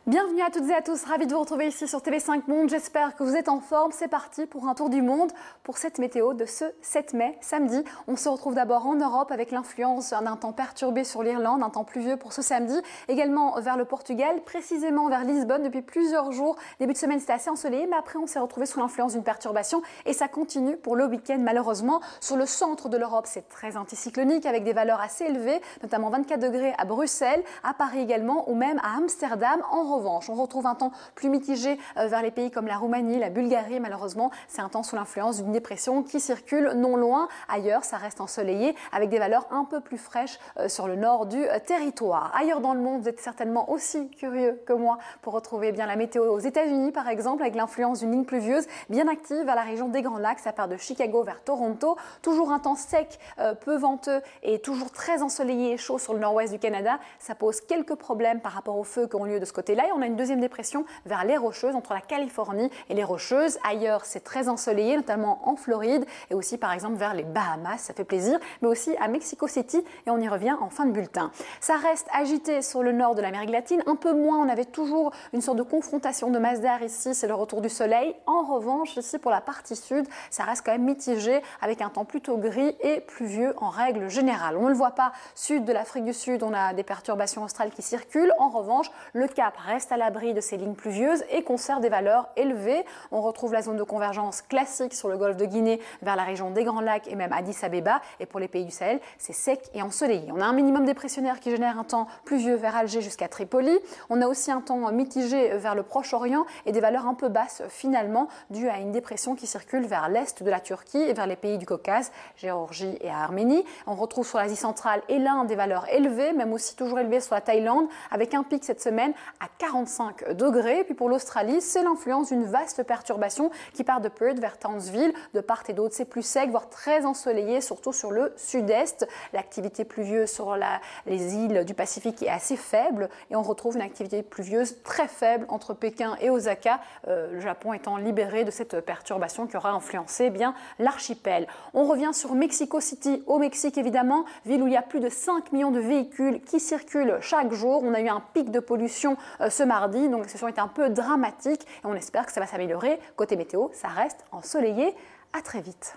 Bienvenue à toutes et à tous, ravi de vous retrouver ici sur TV5 Monde, j'espère que vous êtes en forme. C'est parti pour un tour du monde pour cette météo de ce 7 mai, samedi. On se retrouve d'abord en Europe avec l'influence d'un temps perturbé sur l'Irlande, un temps pluvieux pour ce samedi, également vers le Portugal, précisément vers Lisbonne depuis plusieurs jours. Début de semaine c'était assez ensoleillé, mais après on s'est retrouvé sous l'influence d'une perturbation et ça continue pour le week-end malheureusement. Sur le centre de l'Europe c'est très anticyclonique avec des valeurs assez élevées, notamment 24 degrés à Bruxelles, à Paris également ou même à Amsterdam. En revanche, on retrouve un temps plus mitigé vers les pays comme la Roumanie, la Bulgarie. Malheureusement, c'est un temps sous l'influence d'une dépression qui circule non loin. Ailleurs, ça reste ensoleillé avec des valeurs un peu plus fraîches sur le nord du territoire. Ailleurs dans le monde, vous êtes certainement aussi curieux que moi pour retrouver bien la météo aux États-Unis, par exemple, avec l'influence d'une ligne pluvieuse bien active à la région des Grands Lacs. Ça part de Chicago vers Toronto. Toujours un temps sec, peu venteux et toujours très ensoleillé et chaud sur le nord-ouest du Canada. Ça pose quelques problèmes par rapport aux feux qui ont lieu de ce côté-là. Et on a une deuxième dépression vers les Rocheuses, entre la Californie et les Rocheuses. Ailleurs, c'est très ensoleillé, notamment en Floride et aussi par exemple vers les Bahamas, ça fait plaisir, mais aussi à Mexico City et on y revient en fin de bulletin. Ça reste agité sur le nord de l'Amérique latine, un peu moins, on avait toujours une sorte de confrontation de masse d'air ici, c'est le retour du soleil. En revanche, ici pour la partie sud, ça reste quand même mitigé avec un temps plutôt gris et pluvieux en règle générale. On ne le voit pas, sud de l'Afrique du Sud, on a des perturbations australes qui circulent. En revanche, le Cap reste à l'abri de ces lignes pluvieuses et conserve des valeurs élevées. On retrouve la zone de convergence classique sur le golfe de Guinée vers la région des Grands Lacs et même Addis Abeba. Et pour les pays du Sahel, c'est sec et ensoleillé. On a un minimum dépressionnaire qui génère un temps pluvieux vers Alger jusqu'à Tripoli. On a aussi un temps mitigé vers le Proche-Orient et des valeurs un peu basses finalement dues à une dépression qui circule vers l'est de la Turquie et vers les pays du Caucase, Géorgie et Arménie. On retrouve sur l'Asie centrale et l'Inde des valeurs élevées, même aussi toujours élevées sur la Thaïlande, avec un pic cette semaine à 45 degrés. Puis pour l'Australie, c'est l'influence d'une vaste perturbation qui part de Perth vers Townsville. De part et d'autre, c'est plus sec, voire très ensoleillé, surtout sur le sud-est. L'activité pluvieuse sur les îles du Pacifique est assez faible et on retrouve une activité pluvieuse très faible entre Pékin et Osaka, le Japon étant libéré de cette perturbation qui aura influencé bien l'archipel. On revient sur Mexico City, au Mexique évidemment, ville où il y a plus de 5 millions de véhicules qui circulent chaque jour. On a eu un pic de pollution ce mardi, donc la situation est un peu dramatique et on espère que ça va s'améliorer. Côté météo, ça reste ensoleillé. À très vite.